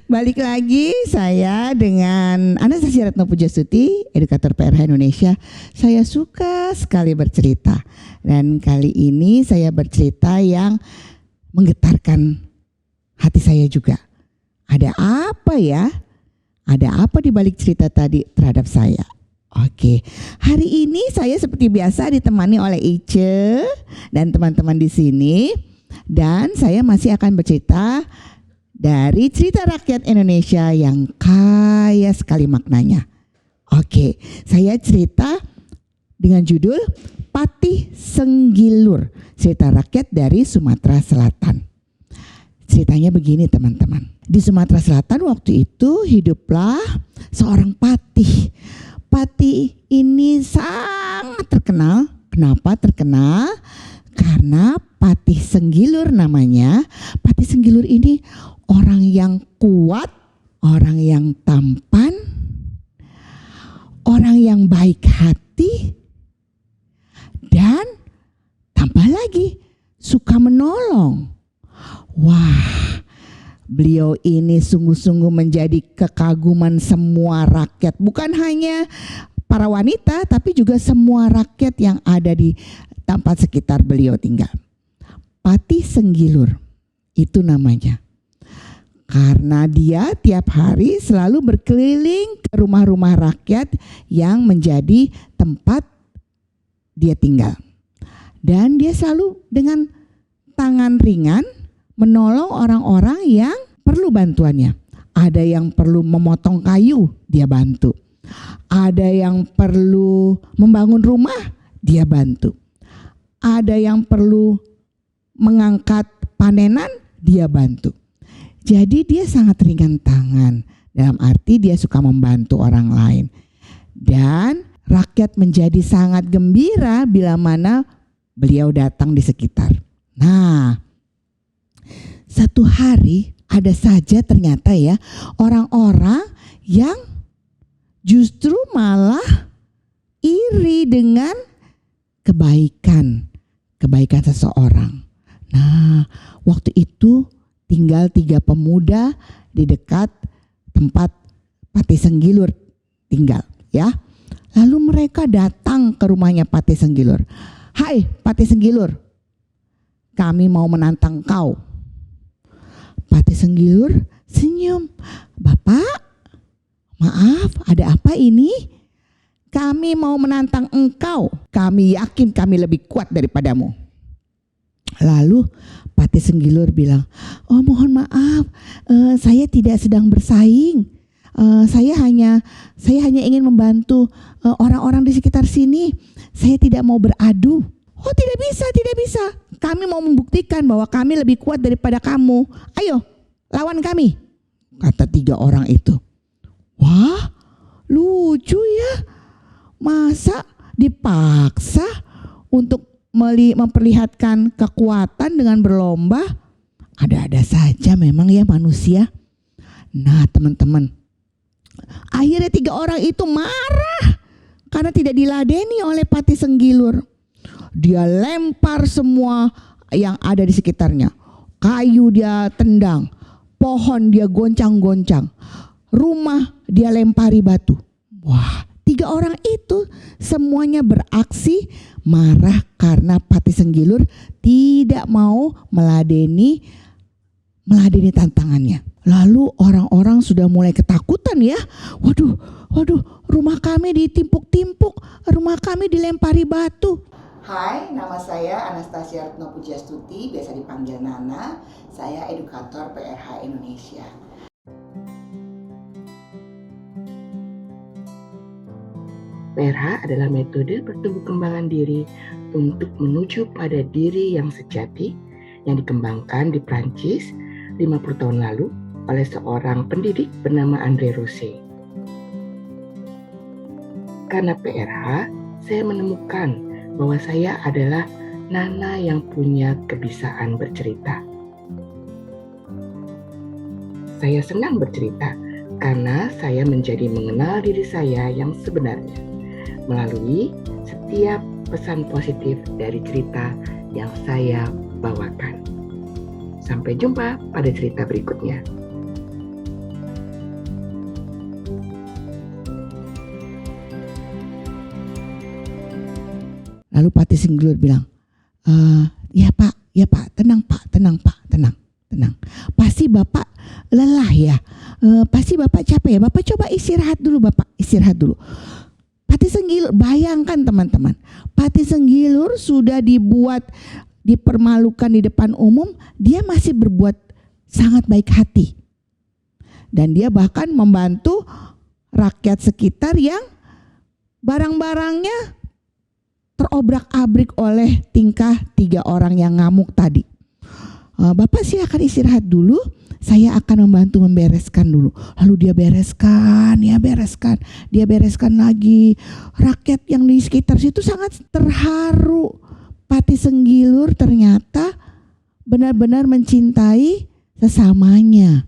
Balik lagi saya dengan Anastasia Retno Pujastuti, edukator PRH Indonesia. Saya suka sekali bercerita. Dan kali ini saya bercerita yang menggetarkan hati saya juga. Ada apa ya? Ada apa di balik cerita tadi terhadap saya? Oke, hari ini saya seperti biasa ditemani oleh Ice dan teman-teman di sini. Dan saya masih akan bercerita dari cerita rakyat Indonesia yang kaya sekali maknanya. Oke, saya cerita dengan judul Patih Senggilur, cerita rakyat dari Sumatera Selatan. Ceritanya begini teman-teman. Di Sumatera Selatan waktu itu hiduplah seorang patih. Patih ini sangat terkenal. Kenapa terkenal? Karena Patih Senggilur namanya. Patih Senggilur ini orang yang kuat, orang yang tampan, orang yang baik hati, dan tambah lagi suka menolong. Wah, beliau ini sungguh-sungguh menjadi kekaguman semua rakyat. Bukan hanya para wanita, tapi juga semua rakyat yang ada di tempat sekitar beliau tinggal. Patih Senggilur, itu namanya. Karena dia tiap hari selalu berkeliling ke rumah-rumah rakyat yang menjadi tempat dia tinggal. Dan dia selalu dengan tangan ringan menolong orang-orang yang perlu bantuannya. Ada yang perlu memotong kayu, dia bantu. Ada yang perlu membangun rumah, dia bantu. Ada yang perlu mengangkat panenan, dia bantu. Jadi dia sangat ringan tangan, dalam arti dia suka membantu orang lain. Dan rakyat menjadi sangat gembira bila mana beliau datang di sekitar. Nah, satu hari ada saja ternyata ya orang-orang yang justru malah iri dengan kebaikan seseorang. Nah, waktu itu tinggal 3 pemuda di dekat tempat Patih Senggilur tinggal ya. Lalu mereka datang ke rumahnya Patih Senggilur. Hai Patih Senggilur, kami mau menantang kau. Patih Senggilur senyum. Bapak, maaf, ada apa ini? Kami mau menantang engkau. Kami yakin kami lebih kuat daripadamu. Lalu Patih Senggilur bilang, oh mohon maaf, saya tidak sedang bersaing. Saya hanya ingin membantu orang-orang di sekitar sini. Saya tidak mau beradu. Oh tidak bisa. Kami mau membuktikan bahwa kami lebih kuat daripada kamu. Ayo lawan kami, kata 3 orang itu. Wah lucu ya, masa dipaksa untuk memperlihatkan kekuatan dengan berlomba? Ada-ada saja memang ya manusia. Nah teman-teman, akhirnya 3 orang itu marah karena tidak diladeni oleh Patih Senggilur. Dia lempar semua yang ada di sekitarnya. Kayu dia tendang, pohon dia goncang-goncang, rumah dia lempari batu. Wah, 3 orang itu semuanya beraksi marah karena Patih Senggilur tidak mau meladeni tantangannya. Lalu orang-orang sudah mulai ketakutan ya. Waduh, rumah kami ditimpuk-timpuk, rumah kami dilempari batu. Hai, nama saya Anastasia Retno Pujastuti, biasa dipanggil Nana. Saya edukator PRH Indonesia. PRH adalah metode pertumbuh kembangan diri untuk menuju pada diri yang sejati yang dikembangkan di Prancis 50 tahun lalu oleh seorang pendidik bernama André Rosset. Karena PRH, saya menemukan bahwa saya adalah Nana yang punya kebiasaan bercerita. Saya senang bercerita karena saya menjadi mengenal diri saya yang sebenarnya melalui setiap pesan positif dari cerita yang saya bawakan. Sampai jumpa pada cerita berikutnya. Lalu Patih Senggilir bilang, ya Pak, tenang Pak, tenang. Pasti Bapak lelah ya, pasti Bapak capek ya, Bapak coba istirahat dulu Bapak, istirahat dulu. Patih Senggilir, bayangkan teman-teman, Patih Senggilir sudah dipermalukan di depan umum, dia masih berbuat sangat baik hati. Dan dia bahkan membantu rakyat sekitar yang barang-barangnya terobrak-abrik oleh tingkah 3 orang yang ngamuk tadi. Bapak silakan istirahat dulu, saya akan membantu membereskan dulu. Lalu dia bereskan lagi. Rakyat yang di sekitar situ sangat terharu. Patih Senggilir ternyata benar-benar mencintai sesamanya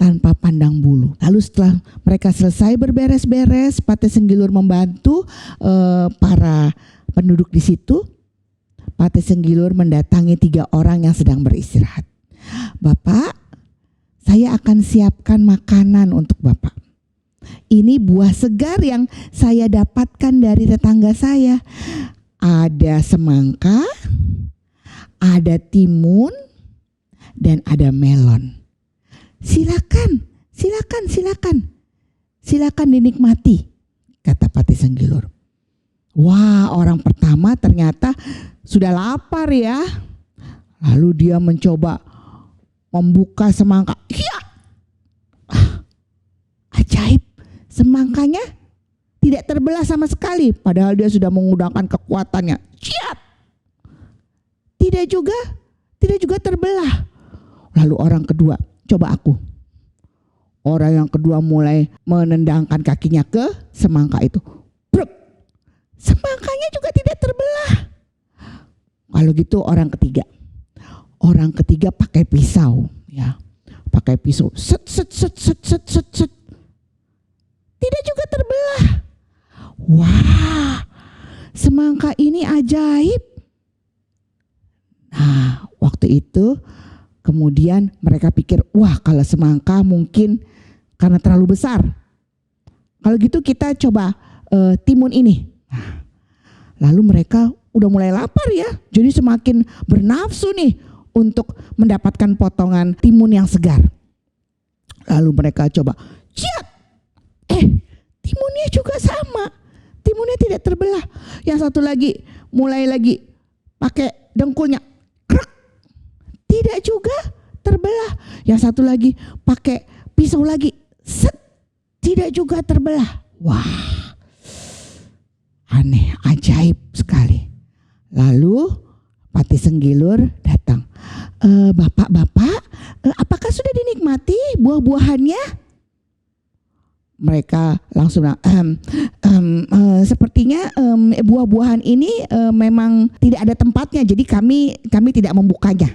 tanpa pandang bulu. Lalu setelah mereka selesai berberes-beres, Patih Senggilir membantu para penduduk di situ. Patih Senggilir mendatangi 3 orang yang sedang beristirahat. Bapak, saya akan siapkan makanan untuk Bapak. Ini buah segar yang saya dapatkan dari tetangga saya. Ada semangka, ada timun, dan ada melon. Silakan dinikmati, kata Patih Senggilir. Wah, orang pertama ternyata sudah lapar ya. Lalu dia mencoba membuka semangka. Ya, ajaib, semangkanya tidak terbelah sama sekali. Padahal dia sudah menggunakan kekuatannya. Ciat, tidak juga terbelah. Lalu orang kedua, coba aku. Orang yang kedua mulai menendangkan kakinya ke semangka itu. Bruk, semangkanya juga tidak terbelah. Kalau gitu orang ketiga pakai pisau ya. Pakai pisau. Set. Tidak juga terbelah. Wah, semangka ini ajaib. Nah, waktu itu kemudian mereka pikir, wah kalau semangka mungkin karena terlalu besar. Kalau gitu kita coba timun ini. Nah, lalu mereka udah mulai lapar ya, jadi semakin bernafsu nih untuk mendapatkan potongan timun yang segar. Lalu mereka coba, ciat, timunnya juga sama, timunnya tidak terbelah. Yang satu lagi mulai lagi pakai dengkulnya, krek, tidak juga terbelah. Yang satu lagi pakai pisau lagi, set, tidak juga terbelah. Wah, aneh, ajaib sekali. Lalu Patih Senggilir datang. Bapak, apakah sudah dinikmati buah-buahannya? Mereka langsung bilang, sepertinya buah-buahan ini memang tidak ada tempatnya, jadi kami tidak membukanya.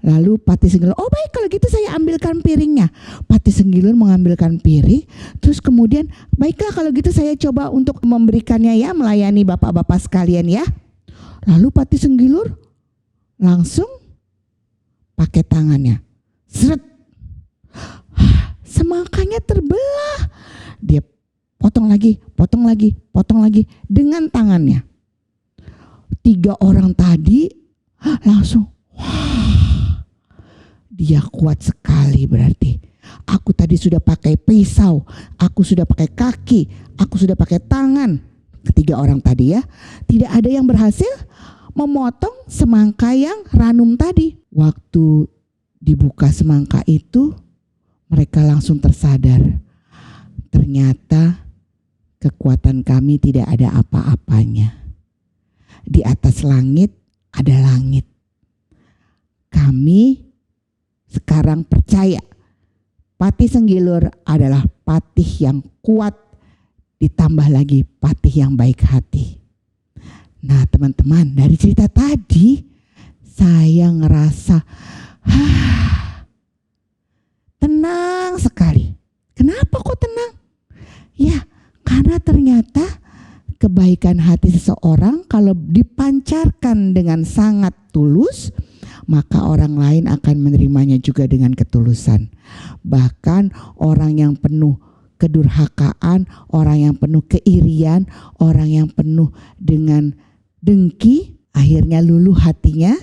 Lalu Patih Senggilir, oh baik kalau gitu saya ambilkan piringnya. Patih Senggilir mengambilkan piring, terus kemudian baiklah kalau gitu saya coba untuk memberikannya ya, melayani bapak-bapak sekalian ya. Lalu Patih Senggilir langsung pakai tangannya, seret, semangkanya terbelah. Dia potong lagi dengan tangannya. 3 orang tadi langsung, wah, dia kuat sekali berarti. Aku tadi sudah pakai pisau, aku sudah pakai kaki, aku sudah pakai tangan. Ketiga orang tadi ya, tidak ada yang berhasil memotong semangka yang ranum tadi. Waktu dibuka semangka itu, mereka langsung tersadar. Ternyata kekuatan kami tidak ada apa-apanya. Di atas langit ada langit. Kami sekarang percaya Patih Senggilir adalah patih yang kuat, ditambah lagi patih yang baik hati. Nah teman-teman, dari cerita tadi saya ngerasa tenang sekali. Kenapa kok tenang? Ya karena ternyata kebaikan hati seseorang kalau dipancarkan dengan sangat tulus, maka orang lain akan menerimanya juga dengan ketulusan. Bahkan orang yang penuh kedurhakaan, orang yang penuh keirian, orang yang penuh dengan dengki, akhirnya luluh hatinya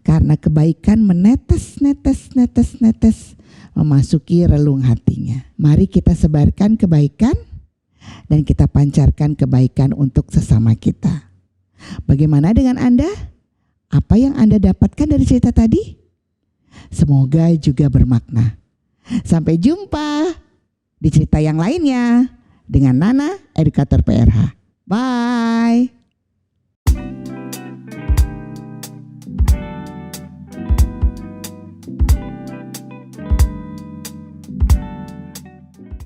karena kebaikan menetes memasuki relung hatinya. Mari kita sebarkan kebaikan dan kita pancarkan kebaikan untuk sesama kita. Bagaimana dengan Anda? Apa yang Anda dapatkan dari cerita tadi? Semoga juga bermakna. Sampai jumpa di cerita yang lainnya dengan Nana, edukator PRH. Bye.